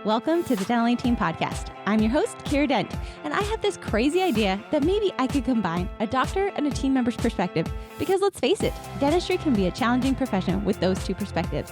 Welcome to the Dental Team Podcast. I'm your host, Kiera Dent, and I have this crazy idea that maybe I could combine a doctor and a team member's perspective because let's face it, dentistry can be a challenging profession with those two perspectives.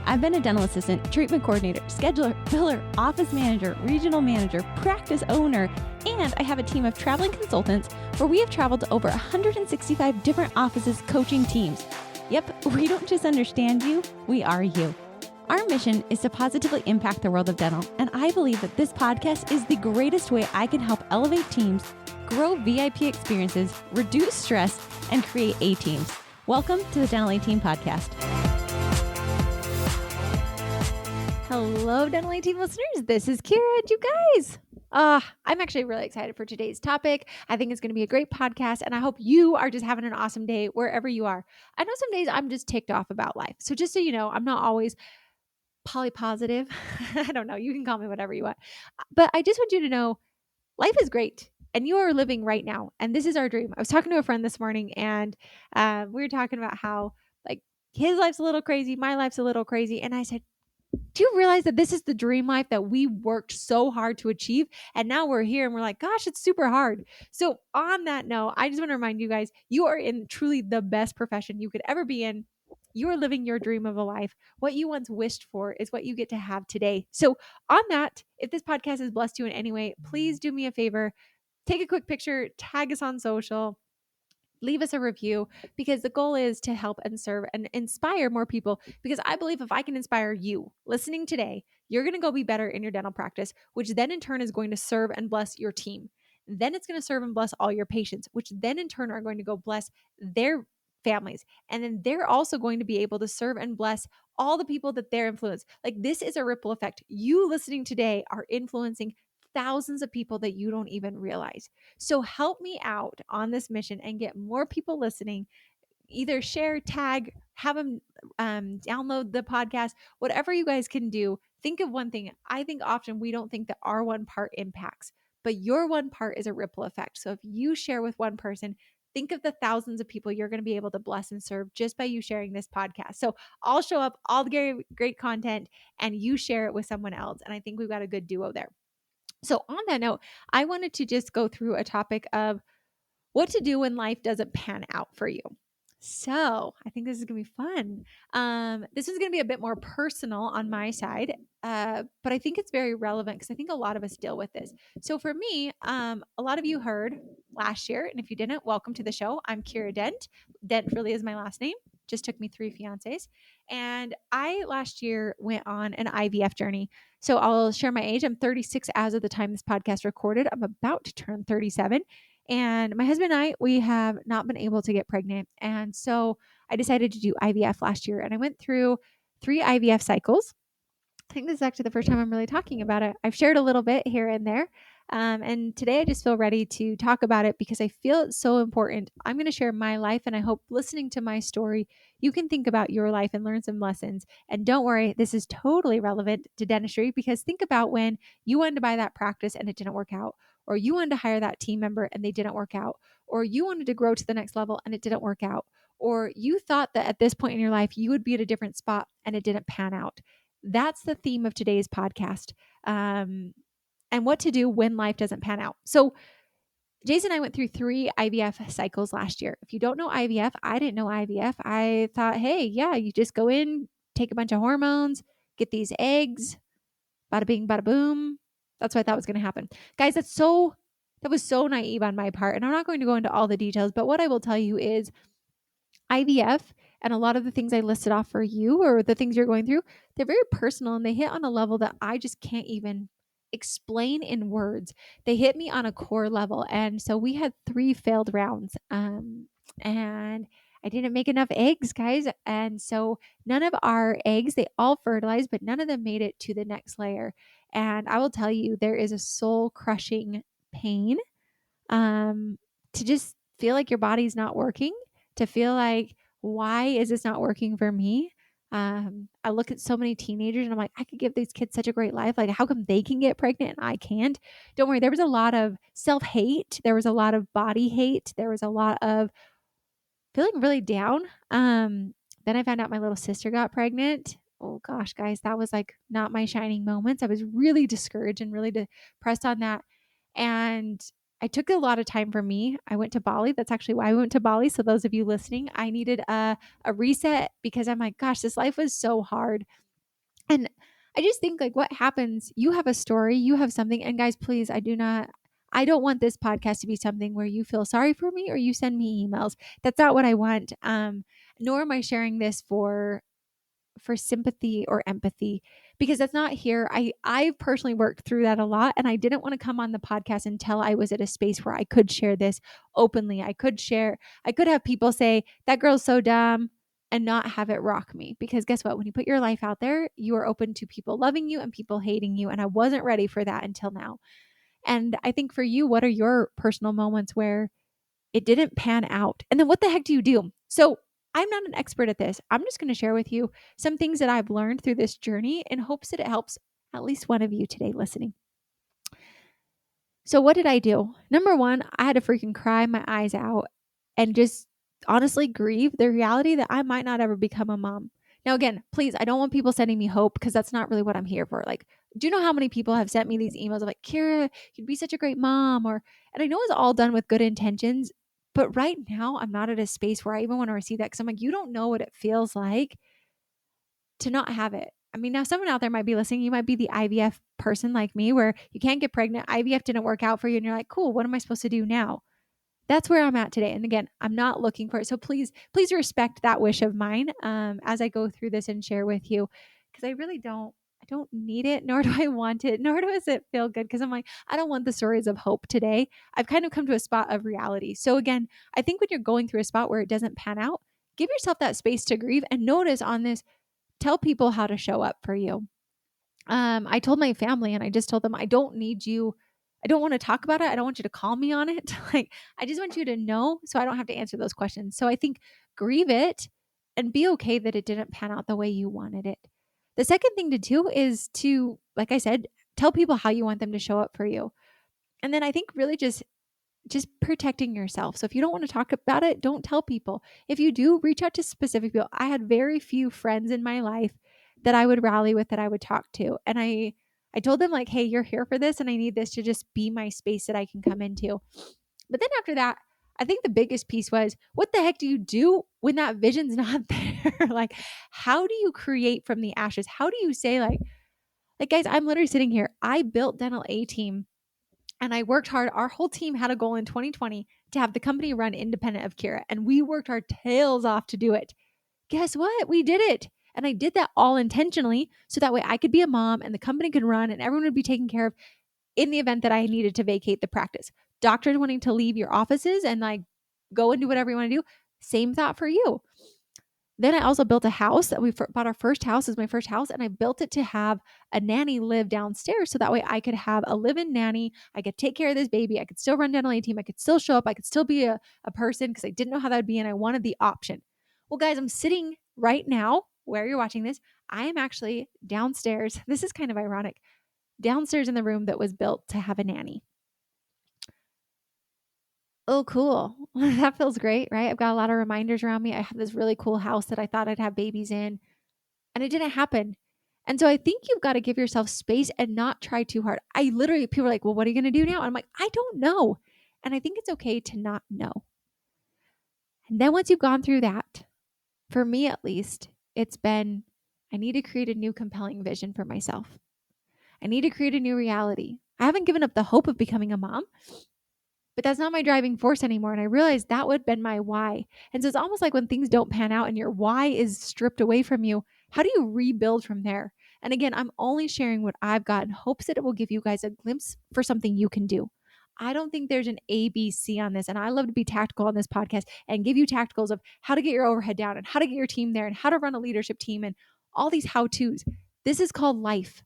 I've been a dental assistant, treatment coordinator, scheduler, biller, office manager, regional manager, practice owner, and I have a team of traveling consultants where we have traveled to over 165 different offices coaching teams. Yep, we don't just understand you, we are you. Our mission is to positively impact the world of dental, and I believe that this podcast is the greatest way I can help elevate teams, grow VIP experiences, reduce stress, and create A-teams. Welcome to the Dental Team Podcast. Hello, Dental Team listeners. This is Kiera, and you guys. I'm actually really excited for today's topic. I think it's going to be a great podcast, and I hope you are just having an awesome day wherever you are. I know some days I'm just ticked off about life. So just so you know, I'm not always polypositive. I don't know. You can call me whatever you want. But I just want you to know life is great and you are living right now. And this is our dream. I was talking to a friend this morning and we were talking about how like his life's a little crazy. My life's a little crazy. And I said, do you realize that this is the dream life that we worked so hard to achieve? And now we're here and we're like, gosh, it's super hard. So on that note, I just want to remind you guys, you are in truly the best profession you could ever be in. You are living your dream of a life. What you once wished for is what you get to have today. So on that, if this podcast has blessed you in any way, please do me a favor. Take a quick picture, tag us on social, leave us a review, because the goal is to help and serve and inspire more people. Because I believe if I can inspire you listening today, you're going to go be better in your dental practice, which then in turn is going to serve and bless your team. Then it's going to serve and bless all your patients, which then in turn are going to go bless their families. And then they're also going to be able to serve and bless all the people that they're influenced. Like this is a ripple effect. You listening today are influencing thousands of people that you don't even realize. So help me out on this mission and get more people listening. Either share, tag, have them download the podcast, whatever you guys can do. Think of one thing. I think often we don't think that our one part impacts, but your one part is a ripple effect. So if you share with one person, think of the thousands of people you're going to be able to bless and serve just by you sharing this podcast. So I'll show up all the great content and you share it with someone else. And I think we've got a good duo there. So on that note, I wanted to just go through a topic of what to do when life doesn't pan out for you. So I think this is going to be fun. This is going to be a bit more personal on my side, but I think it's very relevant because I think a lot of us deal with this. So for me, a lot of you heard last year, and if you didn't, welcome to the show. I'm Kiera Dent. Dent really is my last name. Just took me 3 fiancés. And I last year went on an IVF journey. So I'll share my age. I'm 36 as of the time this podcast recorded. I'm about to turn 37. And my husband and I, we have not been able to get pregnant. And so I decided to do IVF last year. And I went through 3 IVF cycles. I think this is actually the first time I'm really talking about it. I've shared a little bit here and there. And today I just feel ready to talk about it because I feel it's so important. I'm going to share my life, and I hope listening to my story, you can think about your life and learn some lessons. And don't worry, this is totally relevant to dentistry because think about when you wanted to buy that practice and it didn't work out, or you wanted to hire that team member and they didn't work out, or you wanted to grow to the next level and it didn't work out, or you thought that at this point in your life you would be at a different spot and it didn't pan out. That's the theme of today's podcast. And what to do when life doesn't pan out. So Jason and I went through 3 IVF cycles last year. If you don't know IVF, I didn't know IVF. I thought, hey, yeah, you just go in, take a bunch of hormones, get these eggs, bada bing, bada boom. That's what I thought was going to happen. Guys, that was so naive on my part. And I'm not going to go into all the details, but what I will tell you is IVF and a lot of the things I listed off for you or the things you're going through, they're very personal and they hit on a level that I just can't even explain in words. They hit me on a core level. And so we had 3 failed rounds. And I didn't make enough eggs, guys. And so none of our eggs, they all fertilized, but none of them made it to the next layer. And I will tell you, there is a soul crushing pain to just feel like your body's not working, to feel like, why is this not working for me? I look at so many teenagers and I'm like, I could give these kids such a great life. Like, how come they can get pregnant and I can't? Don't worry. There was a lot of self-hate. There was a lot of body hate. There was a lot of feeling really down. Then I found out my little sister got pregnant. oh gosh, guys, that was like not my shining moments. I was really discouraged and really depressed on that. And I took a lot of time for me. I went to Bali. That's actually why I went to Bali. So those of you listening, I needed a reset because I'm like, gosh, this life was so hard. And I just think like what happens, you have a story, you have something. And guys, please, I don't want this podcast to be something where you feel sorry for me or you send me emails. That's not what I want. Nor am I sharing this for sympathy or empathy because that's not here. I've personally worked through that a lot and I didn't want to come on the podcast until I was at a space where I could share this openly. I could have people say that girl's so dumb and not have it rock me because guess what? When you put your life out there, you are open to people loving you and people hating you and I wasn't ready for that until now. And I think for you, what are your personal moments where it didn't pan out? And then what the heck do you do? So I'm not an expert at this. I'm just going to share with you some things that I've learned through this journey in hopes that it helps at least one of you today listening. So what did I do? Number one, I had to freaking cry my eyes out and just honestly grieve the reality that I might not ever become a mom. Now, again, please, I don't want people sending me hope because that's not really what I'm here for. Like, do you know how many people have sent me these emails of like, Kiera, you'd be such a great mom? And I know it's all done with good intentions, but right now I'm not at a space where I even want to receive that because I'm like, you don't know what it feels like to not have it. I mean, now someone out there might be listening. You might be the IVF person like me where you can't get pregnant. IVF didn't work out for you. And you're like, cool, what am I supposed to do now? That's where I'm at today. And again, I'm not looking for it. So please respect that wish of mine as I go through this and share with you. Because I don't need it, nor do I want it, nor does it feel good. Because I'm like, I don't want the stories of hope today. I've kind of come to a spot of reality. So again, I think when you're going through a spot where it doesn't pan out, give yourself that space to grieve and notice on this, tell people how to show up for you. I told my family and I just told them, I don't need you. I don't want to talk about it. I don't want you to call me on it. Like, I just want you to know so I don't have to answer those questions. So I think grieve it and be okay that it didn't pan out the way you wanted it. The second thing to do is to, like I said, tell people how you want them to show up for you. And then I think really just protecting yourself. So if you don't want to talk about it, don't tell people. If you do, reach out to specific people. I had very few friends in my life that I would rally with, that I would talk to. And I told them like, hey, you're here for this and I need this to just be my space that I can come into. But then after that, I think the biggest piece was, what the heck do you do when that vision's not there? Like, how do you create from the ashes? How do you say like guys, I'm literally sitting here. I built Dental A Team and I worked hard. Our whole team had a goal in 2020 to have the company run independent of Kiera. And we worked our tails off to do it. Guess what? We did it. And I did that all intentionally so that way I could be a mom and the company could run and everyone would be taken care of in the event that I needed to vacate the practice. Doctors wanting to leave your offices and like go and do whatever you want to do. Same thought for you. Then I also built a house that we bought. Our first house is my first house. And I built it to have a nanny live downstairs. So that way I could have a live-in nanny. I could take care of this baby. I could still run Dental A Team. I could still show up. I could still be a person because I didn't know how that would be. And I wanted the option. Well, guys, I'm sitting right now where you're watching this. I am actually downstairs. This is kind of ironic. Downstairs in the room that was built to have a nanny. Oh, cool. That feels great, right? I've got a lot of reminders around me. I have this really cool house that I thought I'd have babies in, and it didn't happen. And so I think you've got to give yourself space and not try too hard. People are like, well, what are you going to do now? And I'm like, I don't know. And I think it's okay to not know. And then once you've gone through that, for me at least, it's been, I need to create a new compelling vision for myself. I need to create a new reality. I haven't given up the hope of becoming a mom, but that's not my driving force anymore. And I realized that would have been my why. And so it's almost like when things don't pan out and your why is stripped away from you, how do you rebuild from there? And again, I'm only sharing what I've got in hopes that it will give you guys a glimpse for something you can do. I don't think there's an ABC on this. And I love to be tactical on this podcast and give you tacticals of how to get your overhead down and how to get your team there and how to run a leadership team and all these how-tos. This is called life.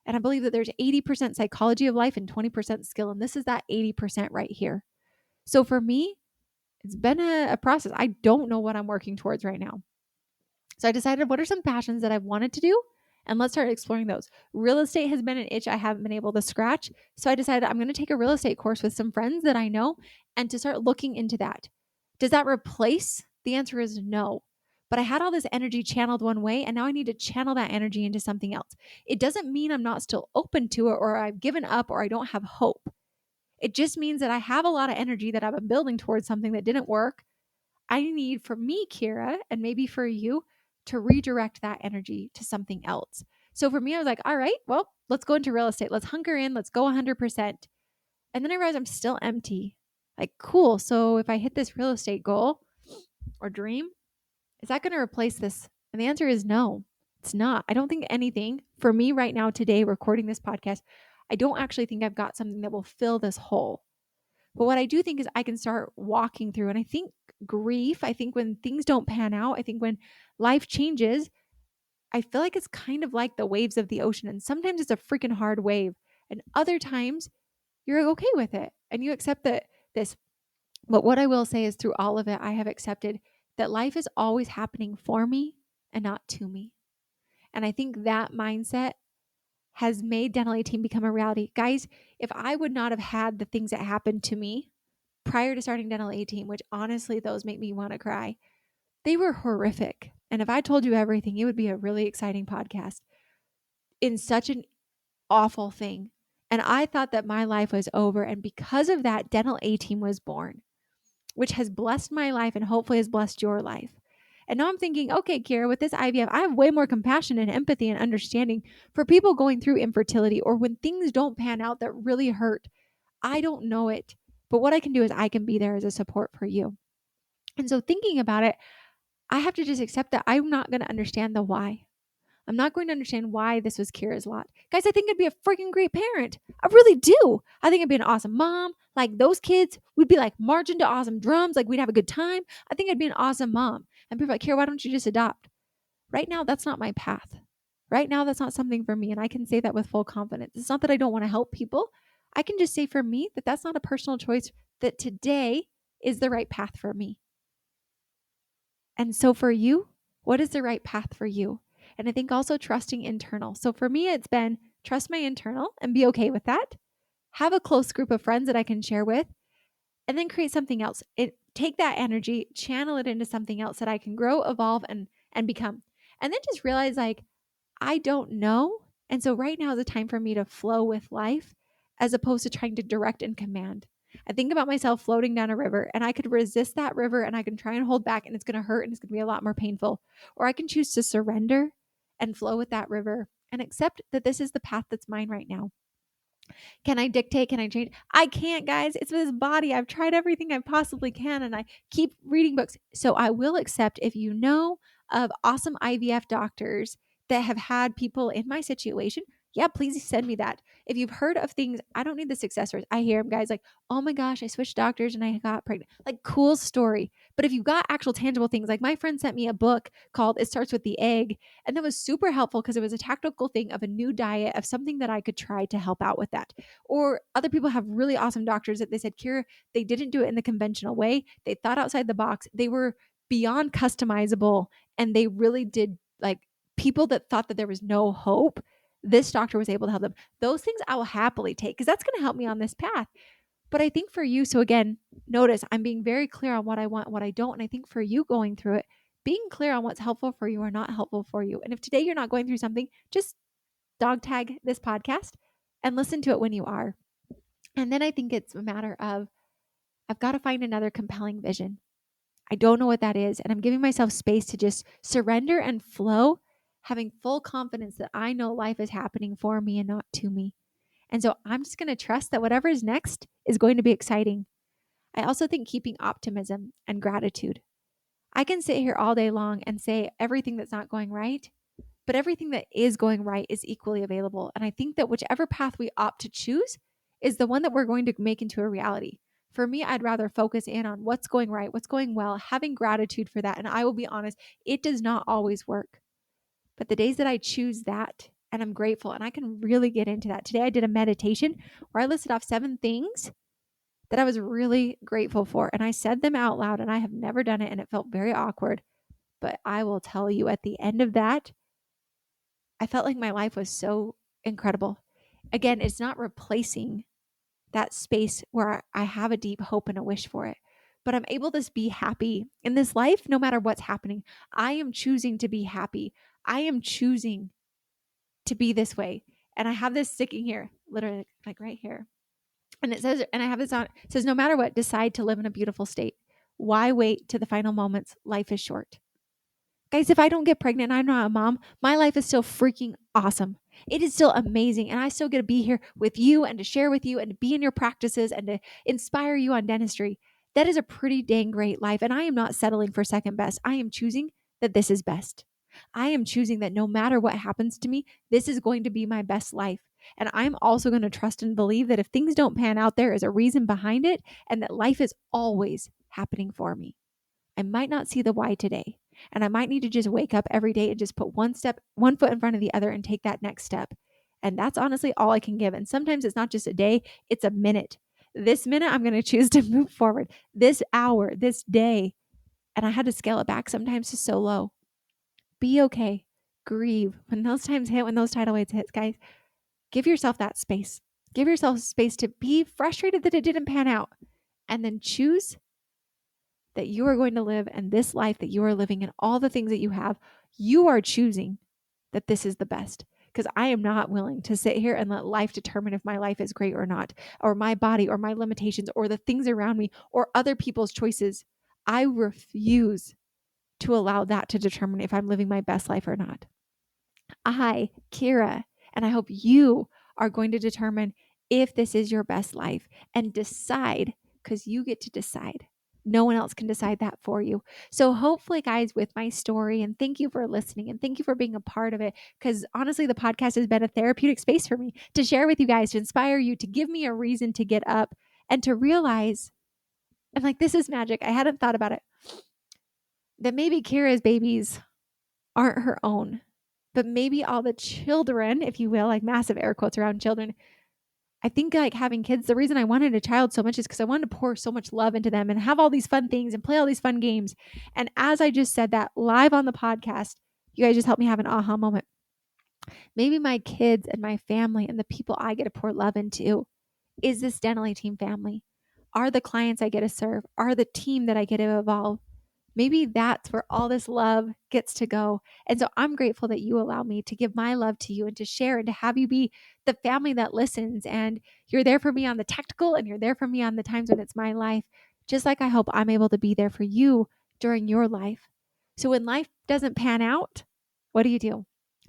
And I believe that there's 80% psychology of life and 20% skill. And this is that 80% right here. So for me, it's been a process. I don't know what I'm working towards right now. So I decided, what are some passions that I've wanted to do? And let's start exploring those. Real estate has been an itch I haven't been able to scratch. So I decided I'm going to take a real estate course with some friends that I know and to start looking into that. Does that replace? The answer is no. but I had all this energy channeled one way, and now I need to channel that energy into something else. It doesn't mean I'm not still open to it, or I've given up, or I don't have hope. It just means that I have a lot of energy that I've been building towards something that didn't work. I need, for me, Kiera, and maybe for you, to redirect that energy to something else. So for me, I was like, all right, well, let's go into real estate. Let's hunker in. Let's go 100%. And then I realized I'm still empty. Like, cool. So if I hit this real estate goal or dream, is that going to replace this? And the answer is no, it's not. I don't think anything for me right now, today, recording this podcast, I don't actually think I've got something that will fill this hole. But what I do think is I can start walking through. And I think grief, I think when things don't pan out, I think when life changes, I feel like it's kind of like the waves of the ocean. And sometimes it's a freaking hard wave. And other times you're okay with it and you accept that this. But what I will say is through all of it, I have accepted that life is always happening for me and not to me. And I think that mindset has made Dental 18 become a reality. Guys, if I would not have had the things that happened to me prior to starting Dental 18, which honestly, those make me want to cry, they were horrific. And if I told you everything, it would be a really exciting podcast in such an awful thing. And I thought that my life was over. And because of that, Dental 18 was born, which has blessed my life and hopefully has blessed your life. And now I'm thinking, okay, Kiera, with this IVF, I have way more compassion and empathy and understanding for people going through infertility or when things don't pan out that really hurt. I don't know it, but what I can do is I can be there as a support for you. And so thinking about it, I have to just accept that I'm not going to understand the why. I'm not going to understand why this was Kiera's lot. Guys, I think I'd be a freaking great parent. I really do. I think I'd be an awesome mom. Like those kids, we'd be like marching to awesome drums. Like we'd have a good time. I think I'd be an awesome mom. And people are like, Kiera, why don't you just adopt? Right now, that's not my path. Right now, that's not something for me. And I can say that with full confidence. It's not that I don't want to help people. I can just say for me that that's not a personal choice, that today is the right path for me. And so for you, what is the right path for you? And I think also trusting internal. So for me, it's been trust my internal and be okay with that. Have a close group of friends that I can share with, and then create something else. Take that energy, channel it into something else that I can grow, evolve, and become. And then just realize like, I don't know. And so right now is a time for me to flow with life as opposed to trying to direct and command. I think about myself floating down a river and I could resist that river and I can try and hold back and it's going to hurt and it's going to be a lot more painful. Or I can choose to surrender and flow with that river and accept that this is the path that's mine right now. Can I dictate? Can I change? I can't, guys. It's this body. I've tried everything I possibly can and I keep reading books. So I will accept if you know of awesome IVF doctors that have had people in my situation. Yeah, please send me that. If you've heard of things, I don't need the success stories. I hear them, guys, like, oh my gosh, I switched doctors and I got pregnant. Like, cool story. But if you've got actual tangible things, like my friend sent me a book called It Starts with the Egg. And that was super helpful because it was a tactical thing of a new diet, of something that I could try to help out with that. Or other people have really awesome doctors that they said, Kiera, they didn't do it in the conventional way. They thought outside the box. They were beyond customizable. And they really did, like, people that thought that there was no hope, this doctor was able to help them. Those things I will happily take because that's going to help me on this path. But I think for you, so again, notice I'm being very clear on what I want, what I don't. And I think for you going through it, being clear on what's helpful for you or not helpful for you. And if today you're not going through something, just dog tag this podcast and listen to it when you are. And then I think it's a matter of, I've got to find another compelling vision. I don't know what that is. And I'm giving myself space to just surrender and flow, having full confidence that I know life is happening for me and not to me. And so I'm just going to trust that whatever is next is going to be exciting. I also think keeping optimism and gratitude. I can sit here all day long and say everything that's not going right, but everything that is going right is equally available. And I think that whichever path we opt to choose is the one that we're going to make into a reality. For me, I'd rather focus in on what's going right, what's going well, having gratitude for that. And I will be honest, it does not always work. But the days that I choose that, and I'm grateful, and I can really get into that. Today I did a meditation where I listed off 7 things that I was really grateful for. And I said them out loud, and I have never done it, and it felt very awkward. But I will tell you, at the end of that, I felt like my life was so incredible. Again, it's not replacing that space where I have a deep hope and a wish for it. but I'm able to be happy in this life no matter what's happening. I am choosing to be happy. I am choosing to be this way. And I have this sticking here, literally like right here. And it says, and I have this on, it says, no matter what, decide to live in a beautiful state. Why wait to the final moments? Life is short. Guys, if I don't get pregnant and I'm not a mom, my life is still freaking awesome. It is still amazing. And I still get to be here with you and to share with you and to be in your practices and to inspire you on dentistry. That is a pretty dang great life. And I am not settling for second best. I am choosing that this is best. I am choosing that no matter what happens to me, this is going to be my best life. And I'm also going to trust and believe that if things don't pan out, there is a reason behind it and that life is always happening for me. I might not see the why today. And I might need to just wake up every day and just put one foot in front of the other and take that next step. And that's honestly all I can give. And sometimes it's not just a day, it's a minute. This minute, I'm going to choose to move forward. This hour, this day. And I had to scale it back sometimes to so low. Be okay. Grieve. When those times hit, when those tidal waves hit, guys, give yourself that space. Give yourself space to be frustrated that it didn't pan out. And then choose that you are going to live and this life that you are living and all the things that you have, you are choosing that this is the best. Because I am not willing to sit here and let life determine if my life is great or not, or my body or my limitations or the things around me or other people's choices. I refuse to allow that to determine if I'm living my best life or not. I, Kiera, and I hope you are going to determine if this is your best life and decide, because you get to decide. No one else can decide that for you. So hopefully, guys, with my story, and thank you for listening and thank you for being a part of it, because honestly, the podcast has been a therapeutic space for me to share with you guys, to inspire you, to give me a reason to get up and to realize, and like, this is magic. I hadn't thought about it, that maybe Kira's babies aren't her own, but maybe all the children, if you will, like massive air quotes around children. I think like having kids, the reason I wanted a child so much is because I wanted to pour so much love into them and have all these fun things and play all these fun games. And as I just said that live on the podcast, you guys just helped me have an aha moment. Maybe my kids and my family and the people I get to pour love into is this Dental Team family. Are the clients I get to serve? Are the team that I get to evolve? Maybe that's where all this love gets to go. And so I'm grateful that you allow me to give my love to you and to share and to have you be the family that listens. And you're there for me on the tactical and you're there for me on the times when it's my life, just like I hope I'm able to be there for you during your life. So when life doesn't pan out, what do?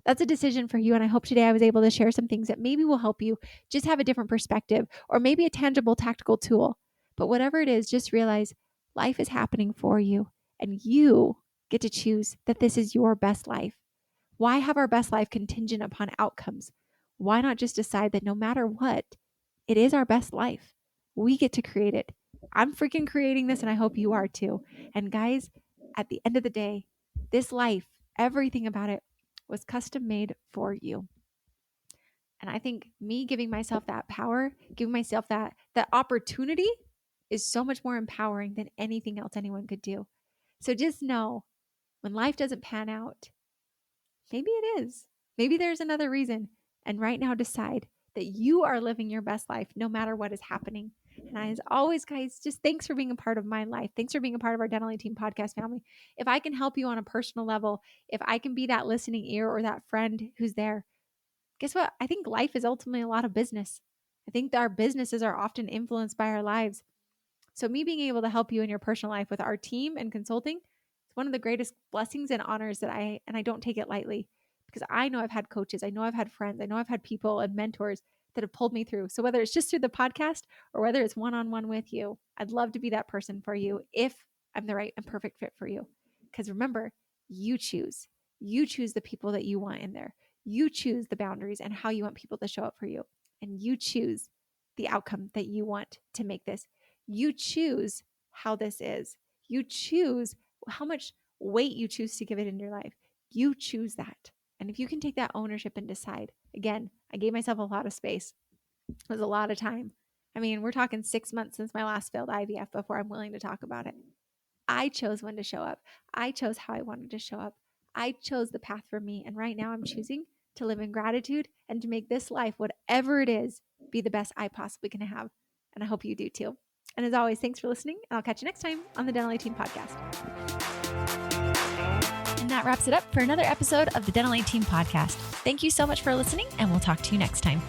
That's a decision for you. And I hope today I was able to share some things that maybe will help you just have a different perspective or maybe a tangible tactical tool. But whatever it is, just realize life is happening for you. And you get to choose that this is your best life. Why have our best life contingent upon outcomes? Why not just decide that no matter what, it is our best life? We get to create it. I'm freaking creating this, and I hope you are too. And guys, at the end of the day, this life, everything about it was custom made for you. And I think me giving myself that power, giving myself that opportunity is so much more empowering than anything else anyone could do. So just know when life doesn't pan out, maybe it is. Maybe there's another reason. And right now, decide that you are living your best life no matter what is happening. And as always, guys, just thanks for being a part of my life. Thanks for being a part of our Dental Team podcast family. If I can help you on a personal level, if I can be that listening ear or that friend who's there, guess what? I think life is ultimately a lot of business. I think that our businesses are often influenced by our lives. So me being able to help you in your personal life with our team and consulting, it's one of the greatest blessings and honors that I don't take it lightly, because I know I've had coaches, I know I've had friends, I know I've had people and mentors that have pulled me through. So whether it's just through the podcast or whether it's one-on-one with you, I'd love to be that person for you if I'm the right and perfect fit for you. Because remember, you choose. You choose the people that you want in there. You choose the boundaries and how you want people to show up for you. And you choose the outcome that you want to make this. You choose how this is. You choose how much weight you choose to give it in your life. You choose that. And if you can take that ownership and decide, again, I gave myself a lot of space. It was a lot of time. I mean, we're talking 6 months since my last failed IVF before I'm willing to talk about it. I chose when to show up. I chose how I wanted to show up. I chose the path for me. And right now I'm choosing to live in gratitude and to make this life, whatever it is, be the best I possibly can have. And I hope you do too. And as always, thanks for listening, and I'll catch you next time on the Dental 18 podcast. And that wraps it up for another episode of the Dental 18 podcast. Thank you so much for listening, and we'll talk to you next time.